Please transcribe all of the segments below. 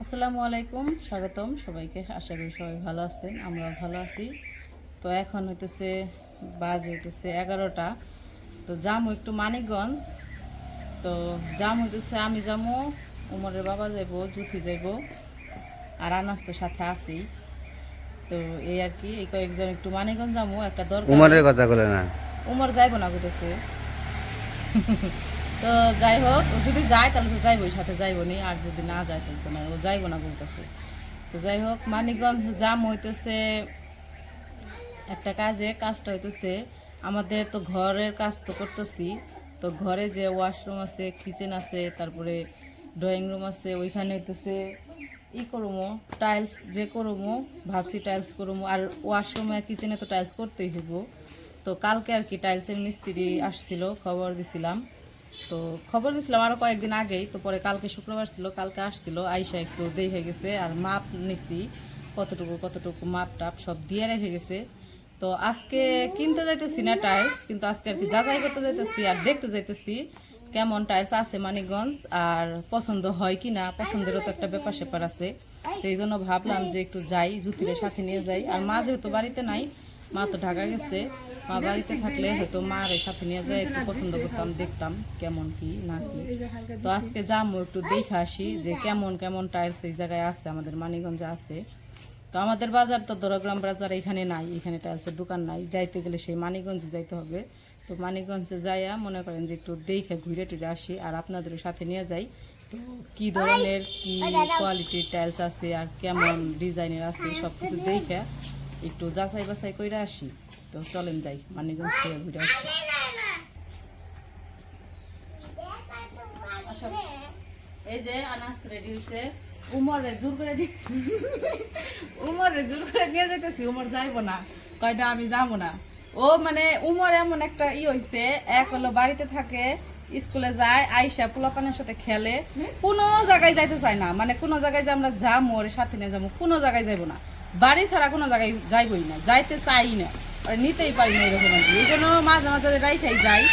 আসসালামু আলাইকুম, স্বাগতম সবাইকে। আশা করি সবাই ভালো আছেন, আমরা ভালো আছি। তো এখন হইতেছে 11টা। তো যামু একটু মানিকগঞ্জ। তো আমি যামু, উমরের বাবা যাইব, জুথি যাইব, আর আনাস তো সাথে আছি। তো এই আর কি, এই কয়েকজন একটু মানিকগঞ্জ যামু, একটা দরকার। উমরের কথা বলে না, উমর যাইব না কইতেছে। তো যাই হোক, ও যদি যায় তাহলে তো যাইবই, সাথে যাইবো নি, আর যদি না যায় তাহলে তো না, ও যাইবো না বলতেছে। তো যাই হোক, মানিকগঞ্জ জাম হইতেছে একটা কাজটা হইতেছে আমাদের তো ঘরের কাজ তো করতেছি। তো ঘরে যে ওয়াশরুম আছে, কিচেন আছে, তারপরে ড্রয়িং রুম আছে, ওইখানে হইতেছে করবো টাইলস, যে করবো ভাবছি টাইলস করবো। আর ওয়াশরুমে কিচেনে তো টাইলস করতেই হইব। তো কালকে আর কি টাইলসের মিস্ত্রি আসছিল, খবর দিছিলাম আরও কয়েকদিন আগেই। তো পরে কালকে শুক্রবার ছিল, কালকে আসছিল, আইসা একটু দেখে গেছে, আর মাপ নিছি, কতটুকু মাপ টাপ সব দিয়ে রেখে গেছে। তো আজকে কিনতে যাইতেছি না টাইলস, কিন্তু আজকে আর কি যাচাই করতে যাইতেছি আর দেখতে যাইতেছি কেমন টাইলস আছে মানিকগঞ্জ, আর পছন্দ হয় কি না, পছন্দেরও তো একটা ব্যাপার স্যাপার আছে। তো এই জন্য ভাবলাম যে একটু যাই, জুতিরে সাথে নিয়ে যাই। আর মা যেহেতু বাড়িতে নাই, মা তো ঢাকা গেছে, মা বাড়িতে থাকলে হয়তো মার সাথে নিয়ে যায়, একটু পছন্দ করতাম, দেখতাম কেমন কি না কি। তো আজকে যাবো, একটু দেখে আসি যে কেমন কেমন টাইলস এই জায়গায় আছে, আমাদের মানিকগঞ্জে আছে। তো আমাদের বাজার তো দরগ্রাম বাজার এখানে নাই, এখানে টাইলসের দোকান নাই, যাইতে গেলে সেই মানিকগঞ্জে যাইতে হবে। তো মানিকগঞ্জে যাইয়া মনে করেন যে একটু দেখে ঘুরে টুরে আসি, আর আপনাদের সাথে নিয়ে যাই। তো কী ধরনের কি কোয়ালিটির টাইলস আছে আর কেমন ডিজাইনের আছে সব কিছু দেখে একটু যাচাই বাছাই করে আসি। তো চলেন যাই, মানিকগঞ্জ থেকে ঘুরে আসি। এই যে আনাস রেডি হয়েছে, উমরে জোর করে নিয়ে যাইতেছি। উমর যাইবো না, কয়টা আমি যাবো না। ও মানে উমর এমন একটা হইছে, এক হলো বাড়িতে থাকে, স্কুলে যায়, আইসা পোলাপানের সাথে খেলে, কোনো জায়গায় যাইতে চায় না। মানে কোনো জায়গায় যে আমরা যাবো ওর সাথে নিয়ে যাবো, কোনো জায়গায় যাইবো না, বাড়ি ছাড়া কোনো জায়গায় যাইবই না, যাইতে চাই না, নিতেই পারি না এরকম আর কি। এই জন্য মাঝে মাঝে রাইখাই যাই।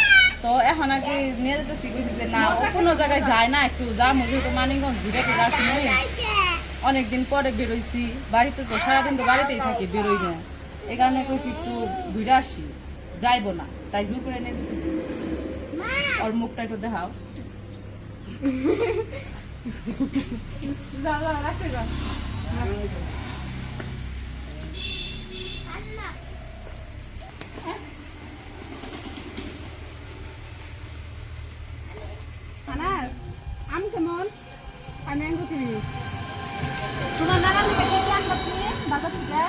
তো এখন আর কি নিয়ে যেতেছি, কইছি যে না, ও কোনো জায়গায় যায় না, একটু যাবো, যেহেতু মানিকগঞ্জ ঘুরে টুরে আসি, অনেকদিন পরে বেরোইছি, বাড়িতে তো সারাদিন তো বাড়িতেই থাকি, বেরোই না। এই কারণে কইছি একটু ঘুরে আসি, যাইবো না, তাই জোর করে নিয়ে যেতেছি। ওর মুখটা একটু দেখাও। আম কেমন? আমি আঙ্গুর কিনি। তোমার নানার দিকে কি আনবা তুমি বাজার থেকে?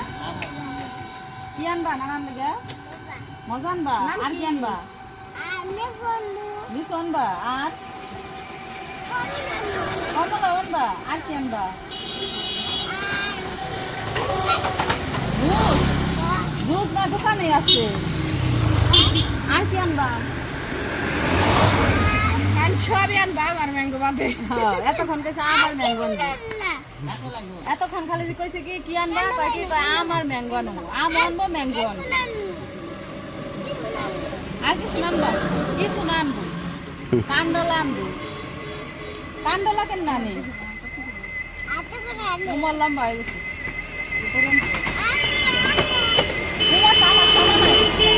কি আনবা নানার দিকে? মজা আনবা? আর কি আনবা? লিচু আনবা? আর কমলা আনবা? আর কি আনবা? জুস? জুস না দোকানে আছে? আর কি আনবা? সবই আনবা, আমার ম্যাঙ্গো বাদে। হ্যাঁ, এতক্ষণ কইছে আমার ম্যাঙ্গো আনবা, এতক্ষণ খালি কইছে কি আনবা, কয় কি কয় আমার ম্যাঙ্গো আনবো, আম আনবো, ম্যাঙ্গো আনবো। আর কিছু আনবা? কিছু না আনবো, কান্ডলা আনবো। কান্ডলা কেন না নেই, উমর লম্বা হয়ে গেছে। উমর তো আমার সমান হয়ে গেছে।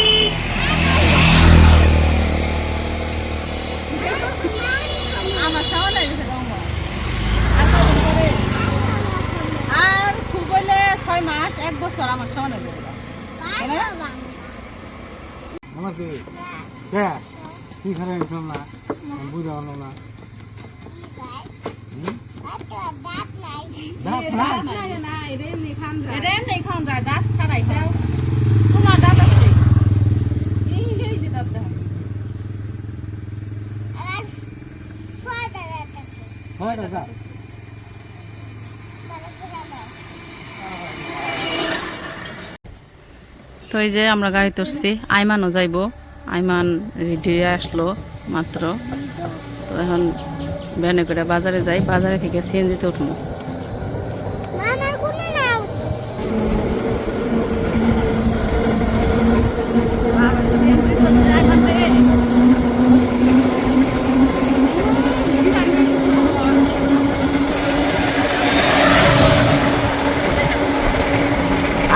আমার সমান হয়ে গেছে উমর। আর কদিন পরে, আর খুব বললে 6 মাস 1 বছর আমার সমান হয়ে যাবে। আমার কি কি খারাপ শুনলাম না, বুঝা হলো না। এটা এমনি খাওয়া যায়, দাঁত ছাড়াই খাও। তোমার দাঁত আছে, এই যে দাঁত দেখা। হয় দাদা, তো এই যে আমরা গাড়ি তুলছি, আইমানও যাইব, আইমান রেডি আসলো মাত্র। তো এখন ভ্যানে করে বাজারে যাই, বাজারে থেকে সিএনজিতে উঠবো।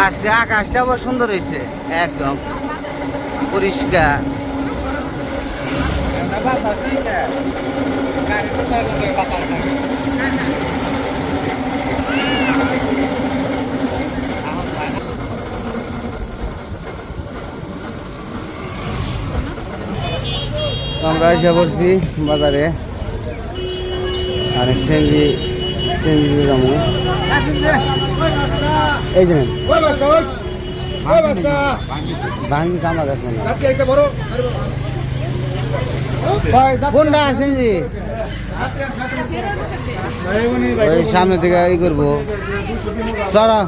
আজকে আকাশটা আবার সুন্দর হয়েছে, একদম পরিষ্কার। আমরা এসে পড়ছি বাজারে, আর সেঞ্জি যাবো। এই যে ভাঙ্গি কামা গেছে কোনটা সেঞ্জি, ওই সামনে থেকে ই করবো সরা।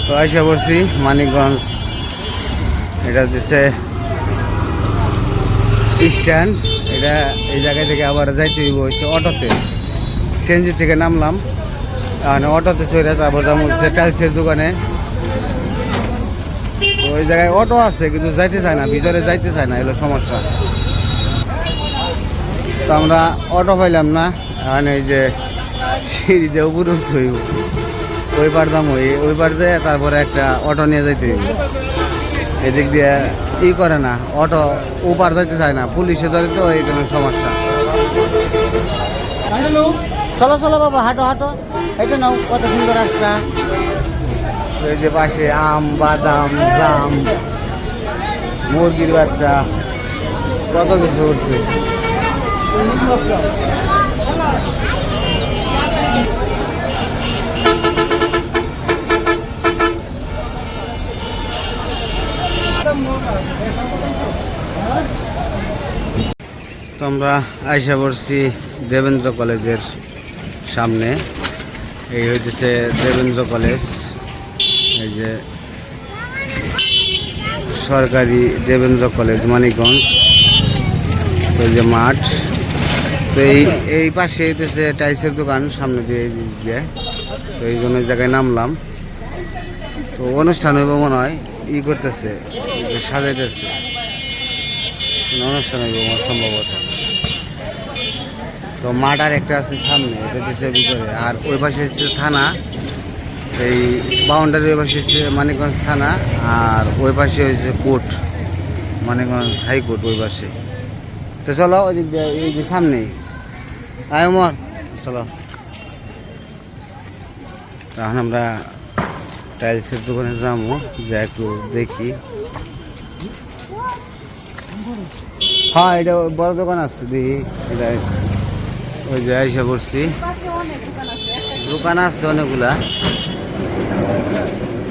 তো আইসা পড়ছি মানিকগঞ্জ, এটা হচ্ছে স্ট্যান্ড। এটা এই জায়গা থেকে আবার যাইতে হইব হচ্ছে অটোতে, সিএনজি থেকে নামলাম, অটোতে চলে তারপর যাবো হচ্ছে টাইলসের দোকানে। তো ওই জায়গায় অটো আছে কিন্তু যাইতে চায় না, ভিতরে যাইতে চায় না, এগুলো সমস্যা। তো আমরা অটো পাইলাম না, মানে এই যে সিঁড়ি দিয়ে উপরে উঠতে হইব, ওই পার দাম ওই পার দিয়ে তারপরে একটা অটো নিয়ে যাইতে হইব। এদিক দিয়ে ই করে না, অটো ওপার যাইতে চায় না, পুলিশে ধরে, তো এই কোনো সমস্যা। চলো চলো বাবা, হাঁটো হাঁটো, এটা নাও, কত সুন্দর রাস্তা। এই যে পাশে আম, বাদাম, জাম, মুরগির বাচ্চা, কত কিছু উঠছে। তো আমরা আইসা পড়ছি দেবেন্দ্র কলেজের সামনে। এই হইতেছে দেবেন্দ্র কলেজ, এই যে সরকারি দেবেন্দ্র কলেজ মানিকগঞ্জ। তো এই যে মাঠ, তো এই পাশে হইতেছে টাইলসের দোকান, সামনে দিয়ে। তো এই জন্য এই জায়গায় নামলাম। তো অনুষ্ঠান হইব মনে হয়, ই করতেছে, সাজাইতেছে, অনুষ্ঠান হইব সম্ভবত। তো মাঠ আর একটা আছে সামনে, এটা হচ্ছে ভিতরে, আর ওই পাশে হচ্ছে থানা। এই বাউন্ডারি ওই পাশে হচ্ছে মানিকগঞ্জ থানা, আর ওই পাশে হচ্ছে কোর্ট, মানিকগঞ্জ হাইকোর্ট ওই পাশে। তো চলো ওই দিক দিয়ে, এই যে সামনেই আয় মর, চলো। এখন আমরা টাইলসের দোকানে যাবো, যা একটু দেখি। হ্যাঁ, এটা বড় দোকান আছে, দেখি এটা। ওই যে আইসা পড়ছি, দোকান আছে অনেকগুলা।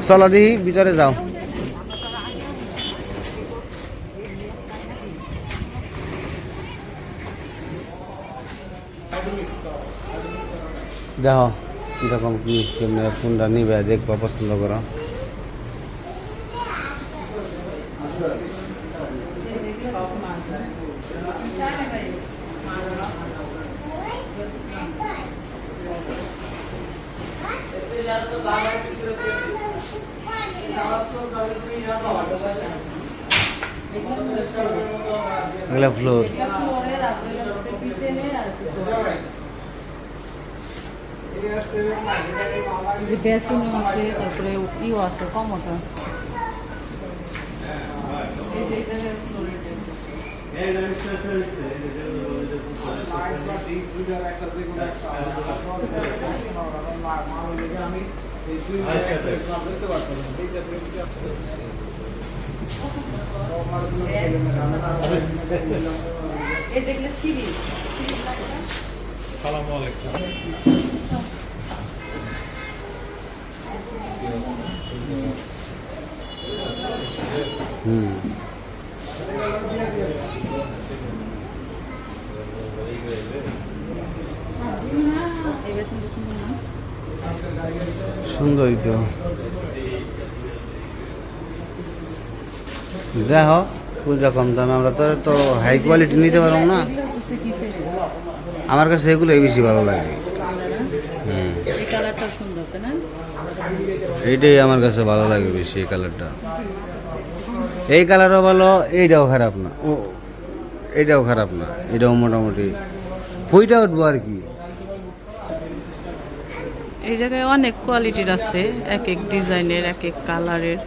চলো দেখি, ভিতরে যাও। দেখো কিরকম কি কেমনি কোনটা নিবে, দেখবা, পছন্দ করো। এগুলা ফ্লোর, যে বেসিনও আছে, তারপরে ইও আছে, কমোটা আছে। এই দেখলে সিঁড়ি। হুম এই বেসনটা সুন্দর না? সুন্দরই তো দেখো পুরোটা কম দামে আমরা তো হাই কোয়ালিটি নিতে পারবো না। এগুলো হচ্ছে কি চেন? আমার কাছে এগুলোই বেশি ভালো লাগে। হুম এই কালারটা সুন্দর তাই না? এইটাই আমার কাছে ভালো লাগে বেশি, এই কালারটা। এই কালারও ভালো, এইটাও খারাপ না, ও এইটাও খারাপ না, এটাও মোটামুটি ফুইটা উঠবো আর কি। এই জায়গায় অনেক কোয়ালিটির আছে, এক এক ডিজাইনের, এক এক কালারের,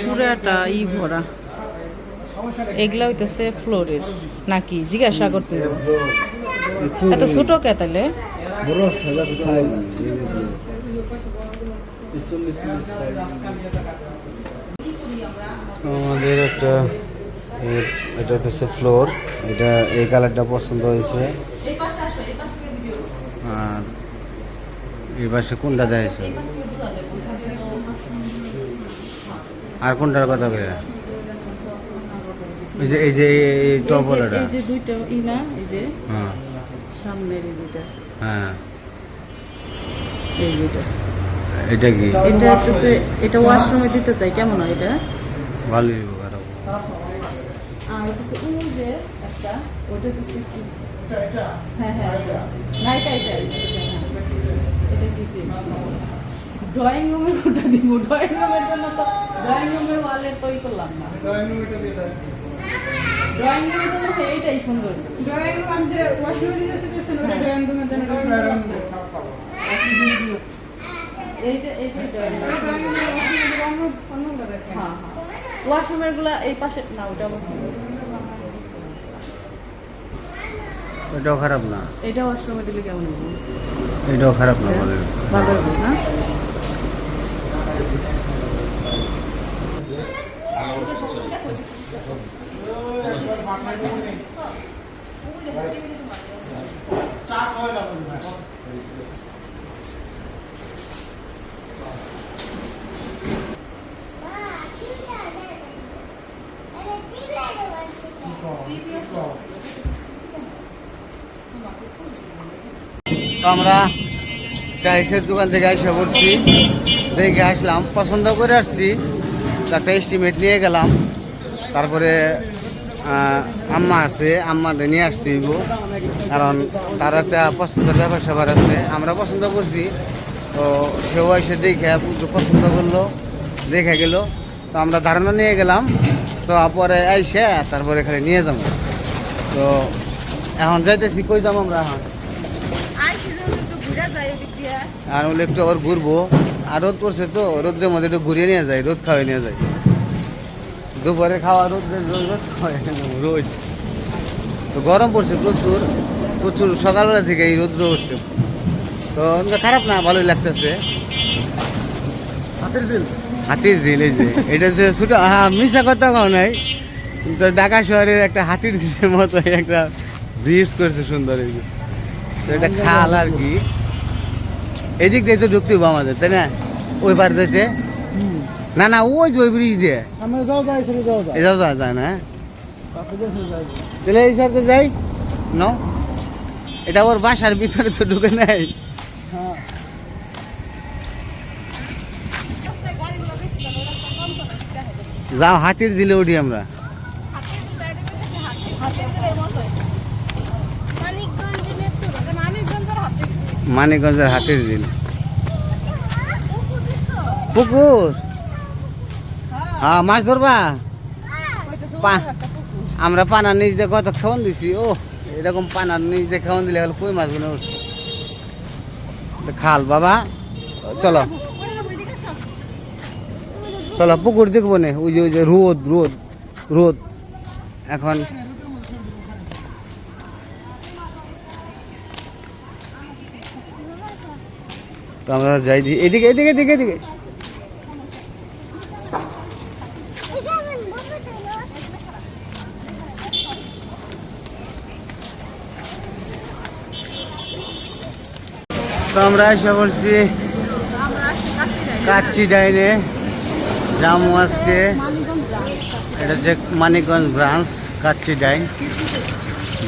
পুরাটা ভরা। এগুলা হইতেছে ফ্লোরের নাকি জিজ্ঞাসা করতে হবে। এত ছোট কে তাহলে? আমাদের একটা এটা হচ্ছে ফ্লোর, এটা এই কালারটা পছন্দ হয়েছে। আর এই পাশে কোনটা দেখেছে, আর কোনটার কথা বলে? এই যে টপলাটা, এই যে দুইটা না, এই যে হ্যাঁ সামনের এই যেটা, হ্যাঁ এই যেটা, এটা কি? এটা হচ্ছে, এটা ওয়াশরুমে দিতে চাই, কেমন হয় এটা? ভালোই খারাপ। আর হচ্ছে ওই যে একটা, ওটা হচ্ছে কি? হ্যাঁ হ্যাঁ, না এটা এটা কি চেঞ্জ? ড্রয়িং রুমে কোনটা দিব? ড্রয়িং রুমের জন্য তো ড্রয়িং রুমের ওয়ালে তৈরি করলাম না। ড্রয়িং রুমের জন্য তো এইটাই সুন্দর। ড্রয়িং রুম আমি যে ওয়াশরুমে দিতেছি ওটা ড্রয়িং রুমের জন্য সুন্দর লাগবে। এইটা ড্রয়িং রুম। ড্রয়িং রুমের ওয়াশরুমে অন্য দেখেন। হ্যাঁ হ্যাঁ, ওয়াশরুমের গুলা এই পাশে না, ওটা আবার এটাও খারাপ না, এটা ওয়াশরুমে দিলে কেমন হবে? এটাও খারাপ না, ভালো। ভালো হবে না? তো আমরা টাইলসের দোকান থেকে এসে পড়ছি, দেখে আসলাম, পছন্দ করে আসছি, একটা এস্টিমেট নিয়ে গেলাম। তারপরে আম্মা আছে, আম্মাকে নিয়ে আসতে হইব, কারণ তার একটা পছন্দের ব্যাপার স্যাপার আছে। আমরা পছন্দ করছি, তো সেও এসে দেখে পছন্দ করলো, দেখে গেল, তো আমরা ধারণা নিয়ে গেলাম। তো পরে আইসে তারপরে খালি নিয়ে যাবো। তো এখন যাইতেছি, কই যাবো আমরা এখন? আর বলে একটু আবার ঘুরবো, আর রোদ পড়ছে তো, রোদ্রের মধ্যে একটু ঘুরিয়ে নিয়ে যায়, রোদ খাওয়াই নিয়ে যায়। দুপুরে খাওয়া রোদ রোদ খাওয়াই রোদ, তো গরম পড়ছে প্রচুর প্রচুর, সকালবেলা থেকে এই রোদ্র উঠছে। তো খারাপ না, ভালোই লাগতেছে। হাতির ঝিল, এই যে এটা যে ছোটো, হ্যাঁ মিশা কথা কাও নাই, তো ঢাকা শহরের একটা হাতির ঝিলের মতো একটা ব্রিজ করছে সুন্দর, এই যে তো এটা খাল আর কি। এদিক দিয়ে তো ঢুকতে হইব আমাদের, তাই না? ওই পার যাইতে না, না ওই যে ওই ব্রিজ দিয়ে এটাও যাওয়া যায় না। তাহলে এই সাথে যাই ন, এটা ওর বাসার ভিতরে তো ঢুকে নাই। যাও হাতির ঝিলে উঠি আমরা। মানিকগঞ্জের হাতির ঝিল, পুকুর, হ্যাঁ মাছ ধরবা। আমরা পানার নিচ দিয়ে কত খাওয়ান দিছি, ও এরকম পানার নিচ দিয়ে খাওয়ান দিলে কই মাছগুলো উঠছে। খাল বাবা, চলো চলো পুকুর দেখবো না, ওই যে রোদ রোদ রোদ এখন। তো আমরা যাই দি এদিকে এদিকে এদিকে এদিকে। তো আমরা এসে বলছি কাচ্চি ডাইনে যাবো আজকে। এটা হচ্ছে মানিকগঞ্জ ব্রাঞ্চ কাচ্চি ডাইন।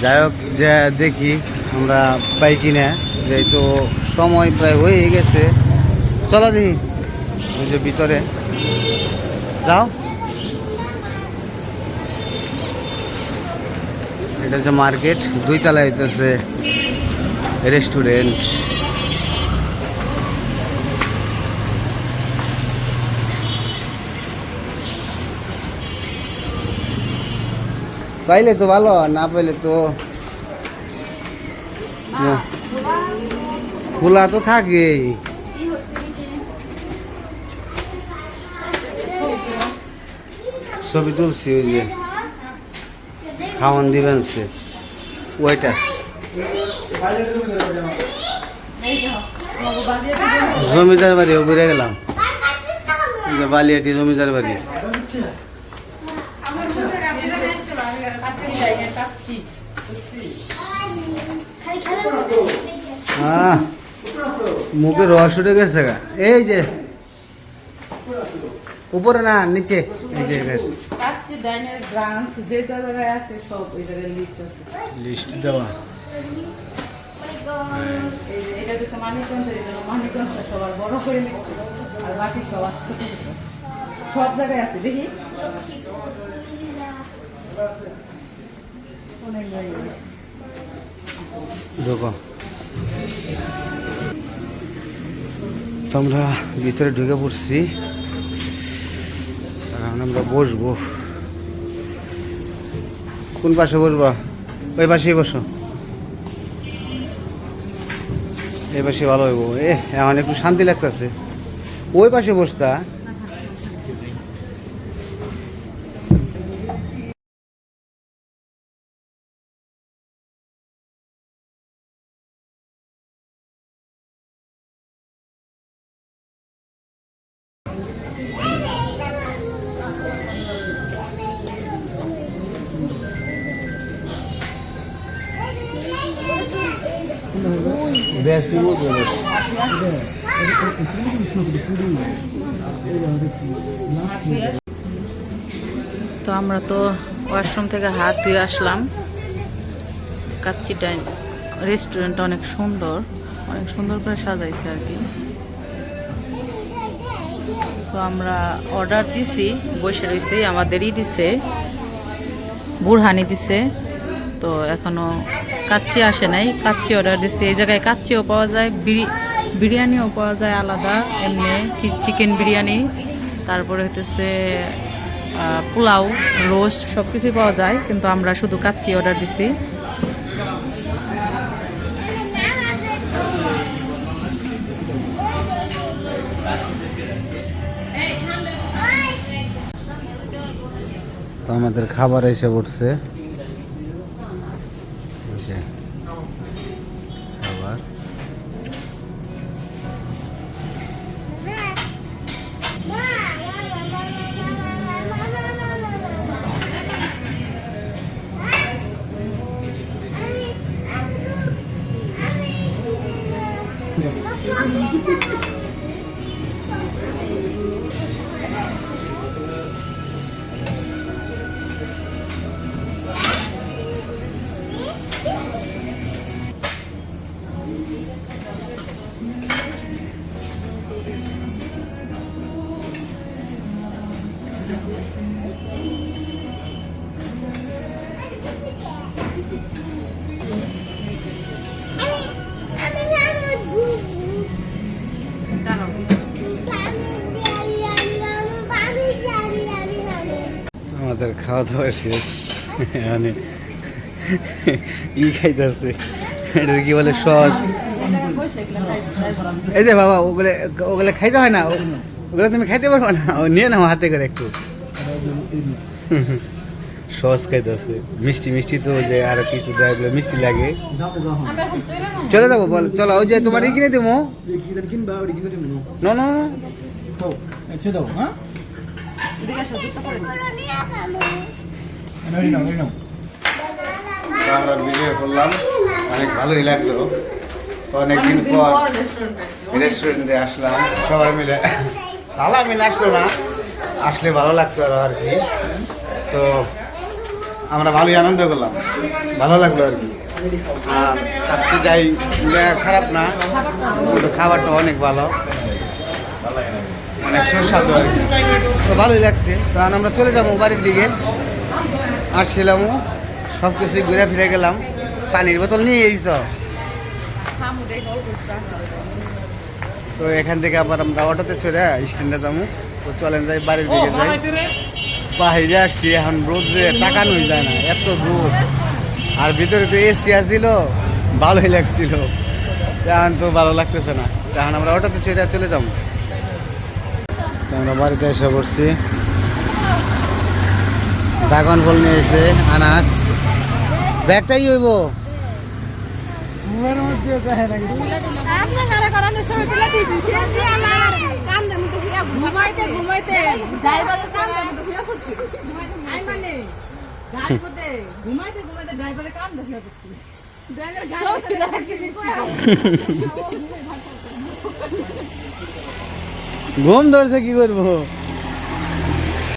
যাই হোক, যে দেখি আমরা পাই কিনা, যেহেতু সময় প্রায় হয়ে গেছে। চলো দেখি ওই যে ভিতরে যাও। এটা হচ্ছে মার্কেট, 2 তলায় হইতেছে রেস্টুরেন্ট। পাইলে তো ভালো, না পাইলে তো খোলা তো থাকেই। ছবি তুলছি, ওই যে খাওয়ান দিবেন সে ওইটা। জমিদার বাড়ি ঘুরে গেলাম, এই যে বালিয়াটি জমিদার বাড়ি। মুখে রস উঠে গেছে গা। এই যে উপরে না নিচে, এই যে কাচ্চি ডাইনের ব্রাঞ্চ যে জায়গায় আছে সব ওই জায়গায় লিস্ট আছে। লিস্ট দেওয়া। এই যে এটা হচ্ছে মানিকগঞ্জের, এই জন্য মানিকগঞ্জটা সবার বড় করে নিচ্ছে, আর বাকি সব আছে সব জায়গায় আছে। দেখি অনেক জায়গায় আছে। দেখো, তো আমরা ভিতরে ঢুকে পড়ছি, এখন আমরা বসবো। কোন পাশে বসবো? ওই পাশেই বসো, এই পাশে ভালো হইব। এখন একটু শান্তি লাগতেছে, ওই পাশে বসতা। বেশি তো আমরা তো ওয়াশরুম থেকে হাত ধুয়ে আসলাম। কাচ্চি ডাইন রেস্টুরেন্টটা অনেক সুন্দর করে সাজাইছে আর কি। তো আমরা অর্ডার দিছি, বসে রয়েছি, আমাদেরই দিছে, বুরহানি দিছে। তো এখনো কাচ্চি আসে নাই, কাচ্চি অর্ডার দিছি। এই জায়গায় কাচ্চিও পাওয়া যায়, বিরিয়ানিও পাওয়া যায় আলাদা, এমনি চিকেন বিরিয়ানি, তারপরে হইতেছে পোলাও, রোস্ট সব কিছুই পাওয়া যায়, কিন্তু আমরা শুধু কাচ্চি অর্ডার দিছি। তো আমাদের খাবার এসে পড়ছে, খাবার। আমাদের খাওয়া দাওয়া শেষ, মানে খাইতেছে, এটা কি বলে সস। এই যে বাবা, ওগুলো খাইতে হয় না, ওগুলো তুমি খাইতে পারবো না, নিয়ে নাও হাতে করে একটু। সস খাইতেছে, মিষ্টি তো, যে আরো কিছু দেয় মিষ্টি লাগে। চলে যাবো, বল চলো, ওই যে তোমার কিনে দেবো। না আমরা ভিডিও করলাম, অনেক ভালোই লাগলো। তো অনেকদিন পর রেস্টুরেন্টে আসলাম সবাই মিলে। আলামিন আসলো না, আসলে ভালো লাগতো আরো আর কি। তো আমরা ভালোই আনন্দ করলাম, ভালো লাগলো আর কি। আর কাছে যাই খারাপ না, কিন্তু খাবারটা অনেক ভালো, অনেক সুস্বাদু আর কি। তো ভালোই লাগছে। তখন আমরা চলে যাবো বাড়ির দিকে। আসছিলামও সব কিছু ঘুরে ফিরে গেলাম। পানির বোতল নিয়ে এসেছ? তো এখান থেকে আবার আমরা অটোতে চলে স্ট্যান্ডে যাবো। তো চলেন যাই বাড়ির দিকে যাই। বাইরে আসছি, এখন রোদ্রে তাকানো যায় না, এত রোদ। আর ভিতরে তো এসি আসছিল, ভালোই লাগছিল। এখন তো ভালো লাগতেছে না, এখন আমরা অটোতে চলে যাবো। আমরা বাড়িতে এসে পড়ছি। ড্রাগন ফল নিয়ে এসে আনাস ব্যাগটাই হইব। মুখের মধ্যে দেখে না কিছু। আপনি যারা করেন সবাই তুলে দিছি সিএনজি আমার কান্দের মতো ফিয়া ঘুমাইতে ঘুমাইতে ড্রাইভারের কান্দের মতো ফিয়া পড়ছি আই মানে গাড়ি মধ্যে ঘুমাইতে ঘুমাইতে ড্রাইভারের কান্দে ফিয়া পড়ছি ড্রাইভার গাড়ি ঘুম ধরছে, কি করবো?